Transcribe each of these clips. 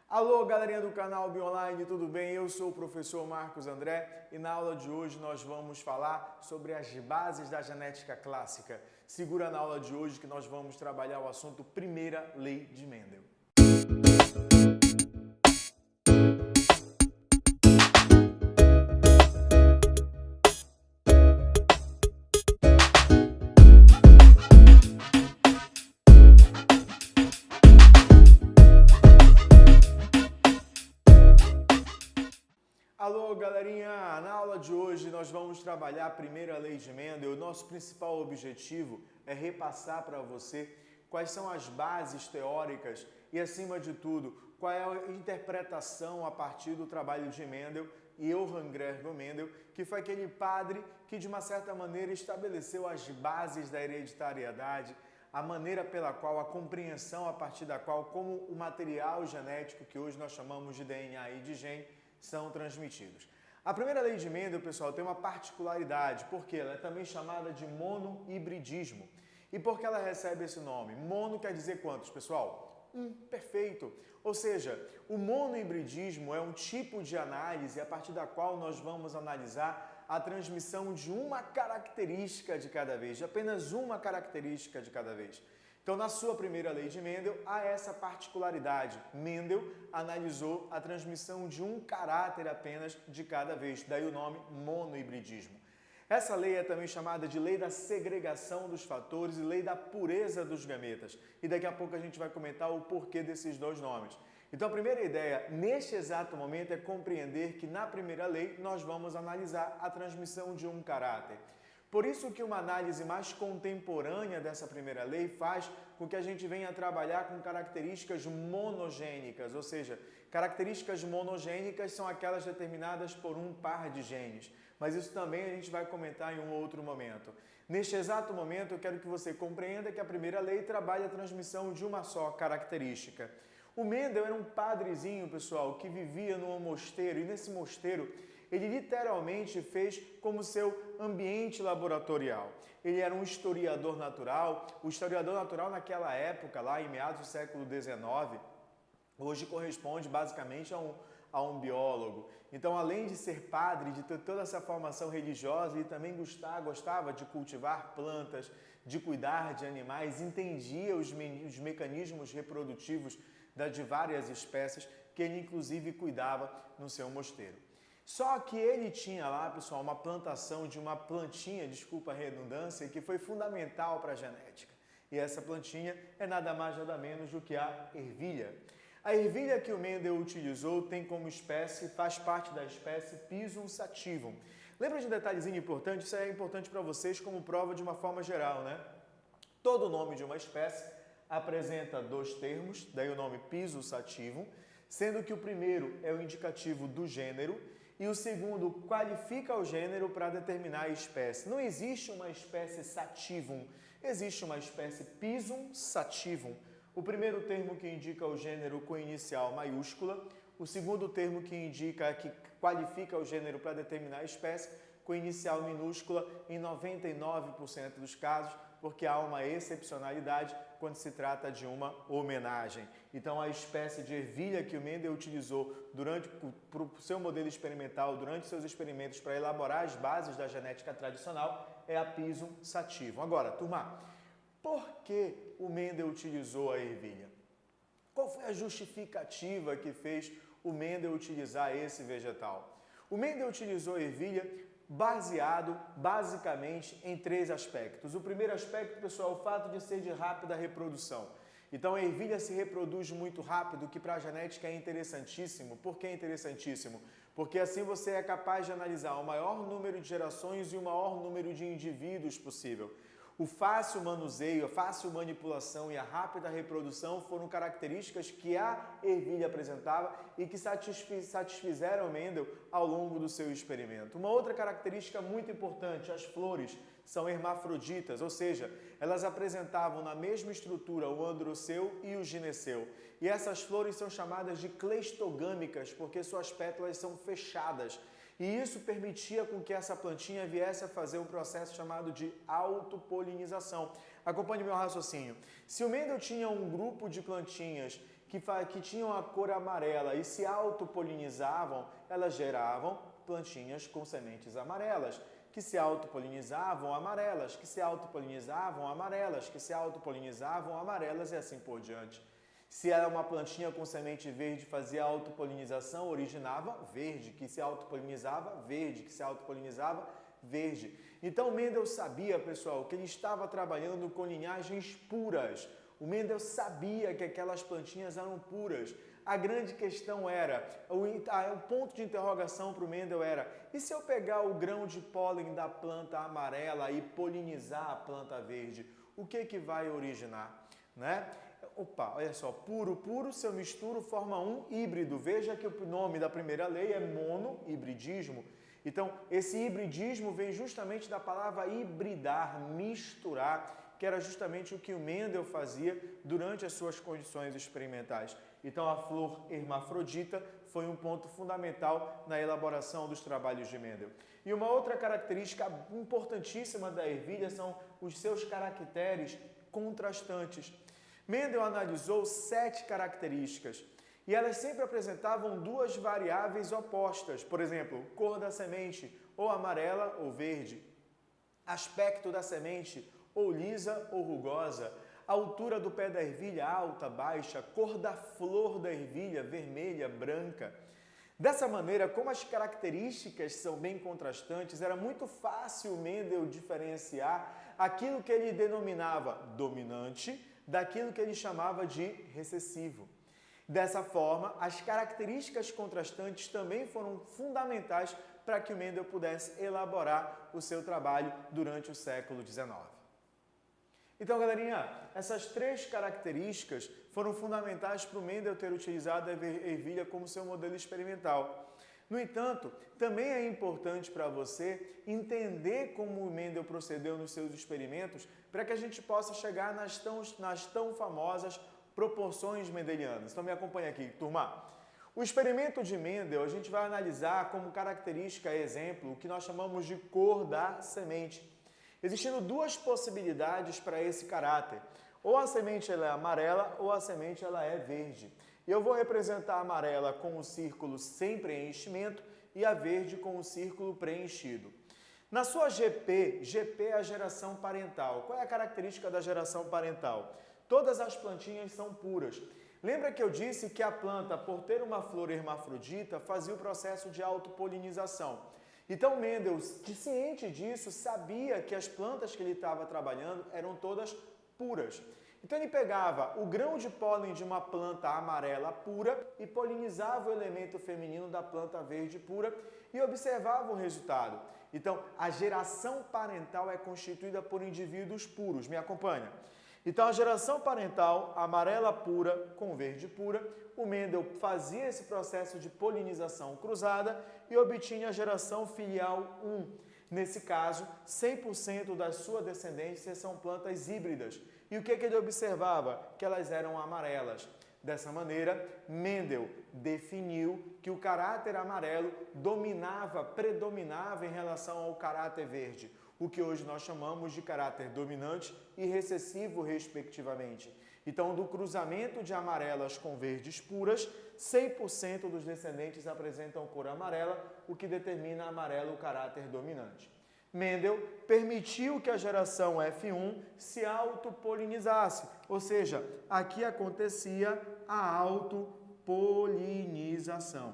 Alô, galerinha do canal Bionline, tudo bem? Eu sou o professor Marcos André e na aula de hoje nós vamos falar sobre as bases da genética clássica. Segura na aula de hoje que nós vamos trabalhar o assunto Primeira Lei de Mendel. Alô, galerinha! Na aula de hoje nós vamos trabalhar a Primeira Lei de Mendel. O nosso principal objetivo é repassar para você quais são as bases teóricas e, acima de tudo, qual é a interpretação a partir do trabalho de Mendel e Johann Gregor Mendel, que foi aquele padre que, de uma certa maneira, estabeleceu as bases da hereditariedade, a maneira pela qual, a compreensão a partir da qual, como o material genético que hoje nós chamamos de DNA e de gene, são transmitidos. A primeira lei de Mendel, pessoal, tem uma particularidade, porque ela é também chamada de monohibridismo. E por que ela recebe esse nome? Mono quer dizer quantos, pessoal? Perfeito. Ou seja, o monohibridismo é um tipo de análise a partir da qual nós vamos analisar a transmissão de uma característica de cada vez, de apenas uma característica de cada vez. Então, na sua primeira lei de Mendel, há essa particularidade. Mendel analisou a transmissão de um caráter apenas de cada vez, daí o nome monohibridismo. Essa lei é também chamada de lei da segregação dos fatores e lei da pureza dos gametas. E daqui a pouco a gente vai comentar o porquê desses dois nomes. Então, a primeira ideia, neste exato momento, é compreender que na primeira lei nós vamos analisar a transmissão de um caráter. Por isso que uma análise mais contemporânea dessa primeira lei faz com que a gente venha trabalhar com características monogênicas, ou seja, características monogênicas são aquelas determinadas por um par de genes, mas isso também a gente vai comentar em um outro momento. Neste exato momento, eu quero que você compreenda que a primeira lei trabalha a transmissão de uma só característica. O Mendel era um padrezinho, pessoal, que vivia num mosteiro, e nesse mosteiro ele literalmente fez como seu ambiente laboratorial. Ele era um historiador natural. O historiador natural naquela época, lá em meados do século XIX, hoje corresponde basicamente a um biólogo. Então, além de ser padre, de ter toda essa formação religiosa, ele também gostava de cultivar plantas, de cuidar de animais, entendia os mecanismos reprodutivos de várias espécies que ele inclusive cuidava no seu mosteiro. Só que ele tinha lá, pessoal, uma plantação de uma plantinha, desculpa a redundância, que foi fundamental para a genética. E essa plantinha é nada mais nada menos do que a ervilha. A ervilha que o Mendel utilizou tem como espécie, faz parte da espécie Pisum sativum. Lembra de um detalhezinho importante? Isso é importante para vocês como prova de uma forma geral, né? Todo nome de uma espécie apresenta dois termos, daí o nome Pisum sativum, sendo que o primeiro é o indicativo do gênero, e o segundo qualifica o gênero para determinar a espécie. Não existe uma espécie sativum, existe uma espécie Pisum sativum. O primeiro termo que indica o gênero com inicial maiúscula, o segundo termo que qualifica o gênero para determinar a espécie com inicial minúscula em 99% dos casos, porque há uma excepcionalidade quando se trata de uma homenagem. Então, a espécie de ervilha que o Mendel utilizou para o seu modelo experimental, durante seus experimentos para elaborar as bases da genética tradicional, é a Pisum sativum. Agora, turma, por que o Mendel utilizou a ervilha? Qual foi a justificativa que fez o Mendel utilizar esse vegetal? O Mendel utilizou a ervilha baseado basicamente em três aspectos. O primeiro aspecto, pessoal, é o fato de ser de rápida reprodução. Então a ervilha se reproduz muito rápido, que para a genética é interessantíssimo. Por que é interessantíssimo? Porque assim você é capaz de analisar o maior número de gerações e o maior número de indivíduos possível. O fácil manuseio, a fácil manipulação e a rápida reprodução foram características que a ervilha apresentava e que satisfizeram Mendel ao longo do seu experimento. Uma outra característica muito importante, as flores são hermafroditas, ou seja, elas apresentavam na mesma estrutura o androceu e o gineceu. E essas flores são chamadas de cleistogâmicas porque suas pétalas são fechadas. E isso permitia com que essa plantinha viesse a fazer um processo chamado de autopolinização. Acompanhe meu raciocínio. Se o Mendel tinha um grupo de plantinhas que tinham a cor amarela e se autopolinizavam, elas geravam plantinhas com sementes amarelas, que se autopolinizavam amarelas, que se autopolinizavam amarelas, que se autopolinizavam amarelas e assim por diante. Se era uma plantinha com semente verde, fazia autopolinização, originava verde, que se autopolinizava verde, que se autopolinizava verde. Então Mendel sabia, pessoal, que ele estava trabalhando com linhagens puras. O Mendel sabia que aquelas plantinhas eram puras. A grande questão era, o ponto de interrogação para o Mendel era, e se eu pegar o grão de pólen da planta amarela e polinizar a planta verde, o que vai originar? Né? Opa, olha só, puro, puro, se eu misturo, forma um híbrido. Veja que o nome da primeira lei é monohibridismo. Então, esse hibridismo vem justamente da palavra hibridar, misturar, que era justamente o que o Mendel fazia durante as suas condições experimentais. Então, a flor hermafrodita foi um ponto fundamental na elaboração dos trabalhos de Mendel. E uma outra característica importantíssima da ervilha são os seus caracteres contrastantes. Mendel analisou 7 características e elas sempre apresentavam 2 variáveis opostas. Por exemplo, cor da semente, ou amarela ou verde. Aspecto da semente, ou lisa ou rugosa. Altura do pé da ervilha, alta, baixa. Cor da flor da ervilha, vermelha, branca. Dessa maneira, como as características são bem contrastantes, era muito fácil Mendel diferenciar aquilo que ele denominava dominante daquilo que ele chamava de recessivo. Dessa forma, as características contrastantes também foram fundamentais para que o Mendel pudesse elaborar o seu trabalho durante o século XIX. Então, galerinha, essas 3 características foram fundamentais para o Mendel ter utilizado a ervilha como seu modelo experimental. No entanto, também é importante para você entender como o Mendel procedeu nos seus experimentos para que a gente possa chegar nas tão famosas proporções mendelianas. Então me acompanha aqui, turma. O experimento de Mendel a gente vai analisar como característica, exemplo, o que nós chamamos de cor da semente. Existindo 2 possibilidades para esse caráter. Ou a semente ela é amarela ou a semente ela é verde. E eu vou representar a amarela com o círculo sem preenchimento e a verde com o círculo preenchido. Na sua GP é a geração parental. Qual é a característica da geração parental? Todas as plantinhas são puras. Lembra que eu disse que a planta, por ter uma flor hermafrodita, fazia o processo de autopolinização. Então Mendel, ciente disso, sabia que as plantas que ele estava trabalhando eram todas puras. Então ele pegava o grão de pólen de uma planta amarela pura e polinizava o elemento feminino da planta verde pura e observava o resultado. Então a geração parental é constituída por indivíduos puros. Me acompanha? Então a geração parental, amarela pura com verde pura, o Mendel fazia esse processo de polinização cruzada e obtinha a geração filial 1. Nesse caso, 100% da sua descendência são plantas híbridas. E o que ele observava? Que elas eram amarelas. Dessa maneira, Mendel definiu que o caráter amarelo predominava em relação ao caráter verde, o que hoje nós chamamos de caráter dominante e recessivo, respectivamente. Então, do cruzamento de amarelas com verdes puras, 100% dos descendentes apresentam cor amarela, o que determina amarelo o caráter dominante. Mendel permitiu que a geração F1 se autopolinizasse, ou seja, aqui acontecia a autopolinização.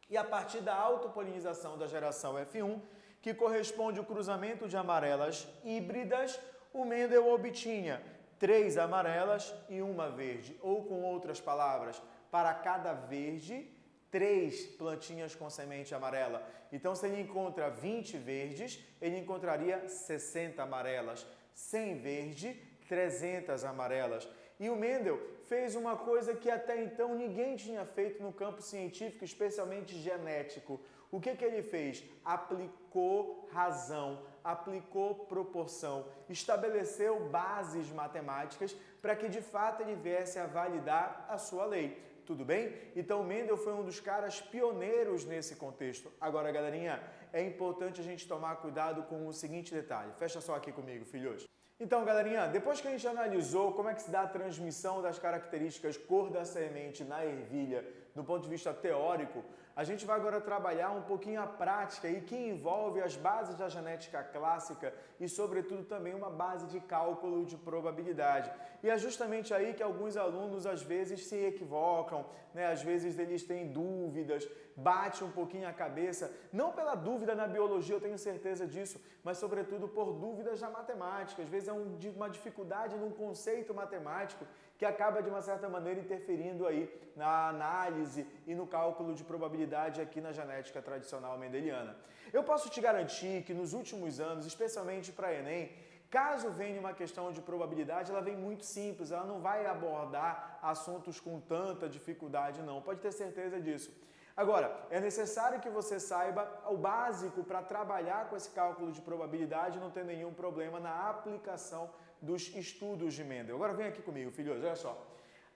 E a partir da autopolinização da geração F1, que corresponde ao cruzamento de amarelas híbridas, o Mendel obtinha 3 amarelas e 1 verde, ou com outras palavras, para cada verde, 3 plantinhas com semente amarela. Então, se ele encontra 20 verdes, ele encontraria 60 amarelas. 100 verde, 300 amarelas. E o Mendel fez uma coisa que até então ninguém tinha feito no campo científico, especialmente genético. O que ele fez? Aplicou razão, aplicou proporção, estabeleceu bases matemáticas para que de fato ele viesse a validar a sua lei. Tudo bem? Então Mendel foi um dos caras pioneiros nesse contexto. Agora, galerinha, é importante a gente tomar cuidado com o seguinte detalhe. Fecha só aqui comigo, filhos. Então, galerinha, depois que a gente analisou como é que se dá a transmissão das características cor da semente na ervilha do ponto de vista teórico, a gente vai agora trabalhar um pouquinho a prática e que envolve as bases da genética clássica e, sobretudo, também uma base de cálculo de probabilidade. E é justamente aí que alguns alunos, às vezes, se equivocam, né? Às vezes eles têm dúvidas, bate um pouquinho a cabeça, não pela dúvida na biologia, eu tenho certeza disso, mas, sobretudo, por dúvidas na matemática. Às vezes é uma dificuldade num conceito matemático que acaba, de uma certa maneira, interferindo aí na análise e no cálculo de probabilidade aqui na genética tradicional mendeliana. Eu posso te garantir que nos últimos anos, especialmente para Enem, caso venha uma questão de probabilidade, ela vem muito simples, ela não vai abordar assuntos com tanta dificuldade, não. Pode ter certeza disso. Agora, é necessário que você saiba o básico para trabalhar com esse cálculo de probabilidade e não ter nenhum problema na aplicação dos estudos de Mendel. Agora vem aqui comigo, filhos, olha só.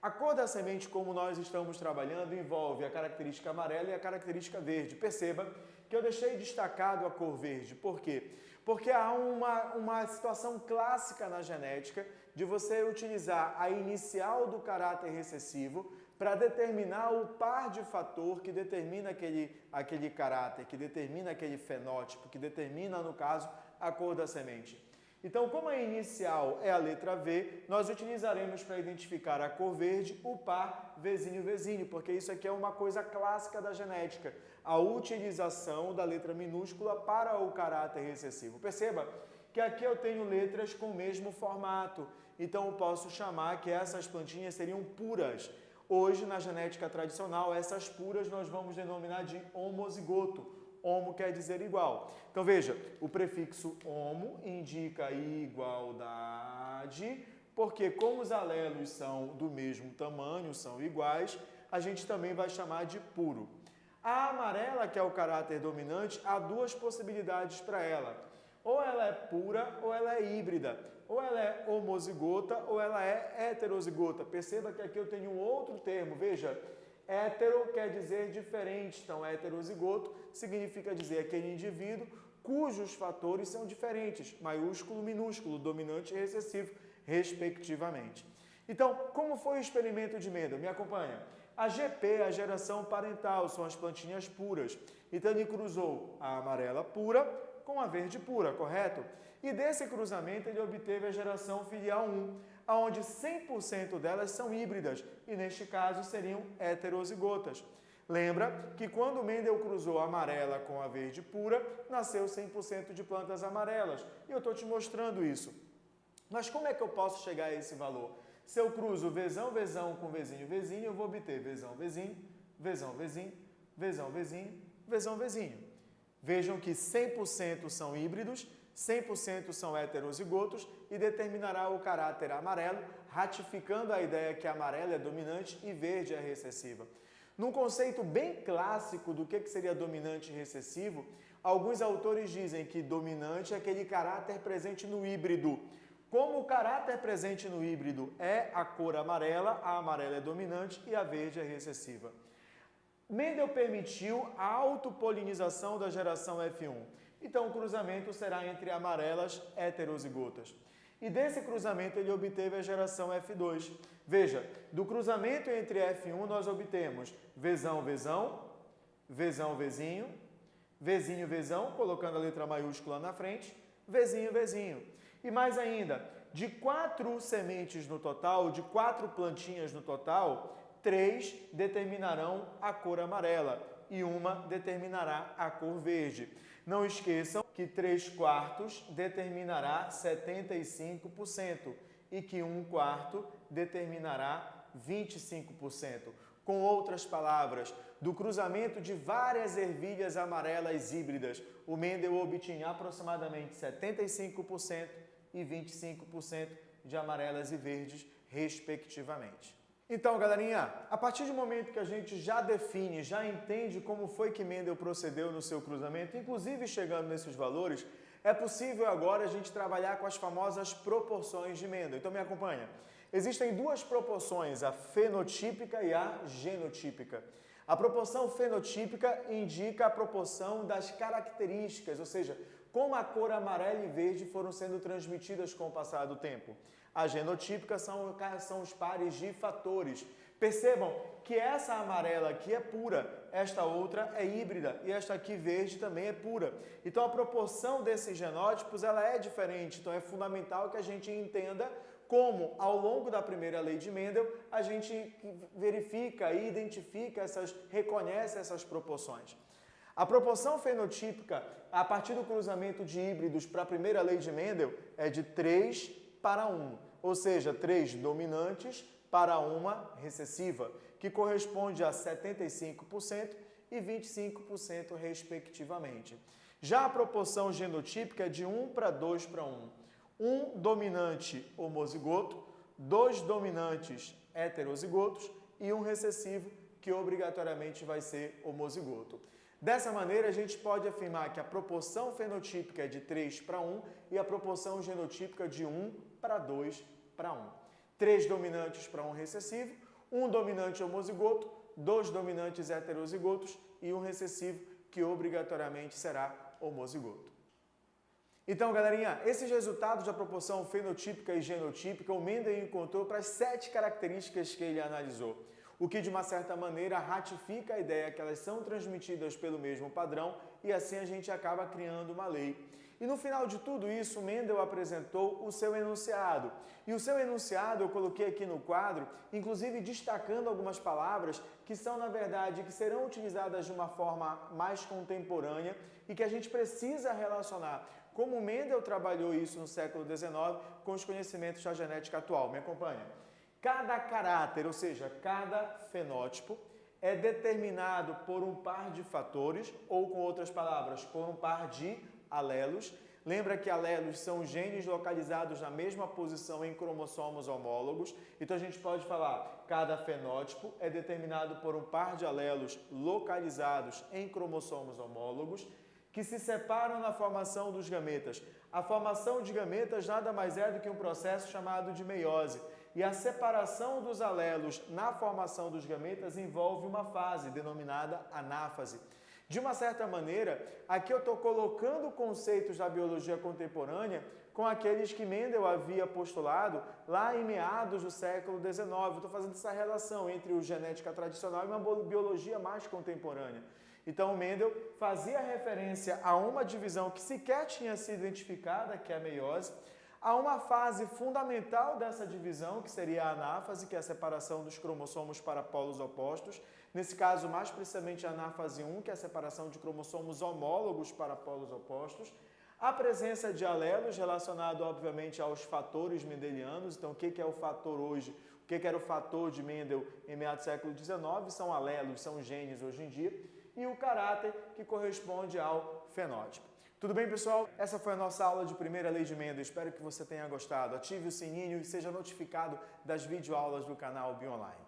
A cor da semente, como nós estamos trabalhando, envolve a característica amarela e a característica verde. Perceba que eu deixei destacado a cor verde. Por quê? Porque há uma situação clássica na genética de você utilizar a inicial do caráter recessivo para determinar o par de fator que determina aquele caráter, que determina aquele fenótipo, que determina, no caso, a cor da semente. Então, como a inicial é a letra V, nós utilizaremos para identificar a cor verde o par Vzinho-Vzinho, porque isso aqui é uma coisa clássica da genética, a utilização da letra minúscula para o caráter recessivo. Perceba que aqui eu tenho letras com o mesmo formato, então eu posso chamar que essas plantinhas seriam puras. Hoje, na genética tradicional, essas puras nós vamos denominar de homozigoto. Homo quer dizer igual. Então veja, o prefixo homo indica igualdade, porque como os alelos são do mesmo tamanho, são iguais, a gente também vai chamar de puro. A amarela, que é o caráter dominante, há duas possibilidades para ela. Ou ela é pura ou ela é híbrida. Ou ela é homozigota ou ela é heterozigota. Perceba que aqui eu tenho um outro termo, veja. Hétero quer dizer diferente, então heterozigoto significa dizer aquele indivíduo cujos fatores são diferentes, maiúsculo, minúsculo, dominante e recessivo, respectivamente. Então, como foi o experimento de Mendel? Me acompanha. A GP, a geração parental, são as plantinhas puras. Então ele cruzou a amarela pura com a verde pura, correto? E desse cruzamento ele obteve a geração filial 1, onde 100% delas são híbridas, e neste caso seriam heterozigotas. Lembra que quando Mendel cruzou a amarela com a verde pura, nasceu 100% de plantas amarelas. E eu estou te mostrando isso. Mas como é que eu posso chegar a esse valor? Se eu cruzo Vzão, Vzão com Vzinho, Vzinho, eu vou obter Vzão, Vzinho, Vzão, Vzinho, Vzão, Vzinho, Vzão, Vzinho. Vejam que 100% são híbridos, 100% são heterozigotos e determinará o caráter amarelo, ratificando a ideia que amarelo é dominante e verde é recessiva. Num conceito bem clássico do que seria dominante e recessivo, alguns autores dizem que dominante é aquele caráter presente no híbrido. Como o caráter presente no híbrido é a cor amarela, a amarela é dominante e a verde é recessiva. Mendel permitiu a autopolinização da geração F1. Então, o cruzamento será entre amarelas heterozigotas. E desse cruzamento ele obteve a geração F2. Veja, do cruzamento entre F1 nós obtemos Vzão, Vzão, Vzão, Vzinho, Vzinho, Vzão, colocando a letra maiúscula na frente, Vzinho, Vzinho. E mais ainda, de 4 sementes no total, de 4 plantinhas no total, 3 determinarão a cor amarela e uma determinará a cor verde. Não esqueçam que 3/4 determinará 75% e que 1/4 determinará 25%. Com outras palavras, do cruzamento de várias ervilhas amarelas híbridas, o Mendel obtinha aproximadamente 75% e 25% de amarelas e verdes, respectivamente. Então, galerinha, a partir do momento que a gente já define, já entende como foi que Mendel procedeu no seu cruzamento, inclusive chegando nesses valores, é possível agora a gente trabalhar com as famosas proporções de Mendel. Então, me acompanha. Existem duas proporções, a fenotípica e a genotípica. A proporção fenotípica indica a proporção das características, ou seja, como a cor amarela e verde foram sendo transmitidas com o passar do tempo. As genotípicas são os pares de fatores. Percebam que essa amarela aqui é pura, esta outra é híbrida e esta aqui verde também é pura. Então a proporção desses genótipos ela é diferente, então é fundamental que a gente entenda como ao longo da primeira lei de Mendel a gente verifica e identifica reconhece essas proporções. A proporção fenotípica a partir do cruzamento de híbridos para a primeira lei de Mendel é de 3 para 1, ou seja, 3 dominantes para uma recessiva, que corresponde a 75% e 25% respectivamente. Já a proporção genotípica é de 1 para 2 para 1. Um dominante homozigoto, 2 dominantes heterozigotos e um recessivo que obrigatoriamente vai ser homozigoto. Dessa maneira, a gente pode afirmar que a proporção fenotípica é de 3 para 1 e a proporção genotípica de 1 para 2 para 1. 3 dominantes para um recessivo, um dominante homozigoto, 2 dominantes heterozigotos e um recessivo que obrigatoriamente será homozigoto. Então, galerinha, esses resultados da proporção fenotípica e genotípica o Mendel encontrou para as 7 características que ele analisou, o que de uma certa maneira ratifica a ideia que elas são transmitidas pelo mesmo padrão e assim a gente acaba criando uma lei. E no final de tudo isso, Mendel apresentou o seu enunciado. E o seu enunciado eu coloquei aqui no quadro, inclusive destacando algumas palavras que são, na verdade, que serão utilizadas de uma forma mais contemporânea e que a gente precisa relacionar como Mendel trabalhou isso no século XIX com os conhecimentos da genética atual. Me acompanha? Cada caráter, ou seja, cada fenótipo, é determinado por um par de fatores, ou com outras palavras, por um par de alelos. Lembra que alelos são genes localizados na mesma posição em cromossomos homólogos. Então a gente pode falar, cada fenótipo é determinado por um par de alelos localizados em cromossomos homólogos que se separam na formação dos gametas. A formação de gametas nada mais é do que um processo chamado de meiose. E a separação dos alelos na formação dos gametas envolve uma fase denominada anáfase. De uma certa maneira, aqui eu estou colocando conceitos da biologia contemporânea com aqueles que Mendel havia postulado lá em meados do século XIX. Eu estou fazendo essa relação entre o genética tradicional e uma biologia mais contemporânea. Então, Mendel fazia referência a uma divisão que sequer tinha sido identificada, que é a meiose, a uma fase fundamental dessa divisão, que seria a anáfase, que é a separação dos cromossomos para polos opostos. Nesse caso, mais precisamente a anáfase 1, que é a separação de cromossomos homólogos para polos opostos. A presença de alelos relacionado, obviamente, aos fatores mendelianos. Então, o que é o fator hoje? O que era o fator de Mendel em meados do século XIX? São alelos, são genes hoje em dia. E o caráter, que corresponde ao fenótipo. Tudo bem, pessoal? Essa foi a nossa aula de primeira lei de Mendel. Espero que você tenha gostado. Ative o sininho e seja notificado das videoaulas do canal BioOnline.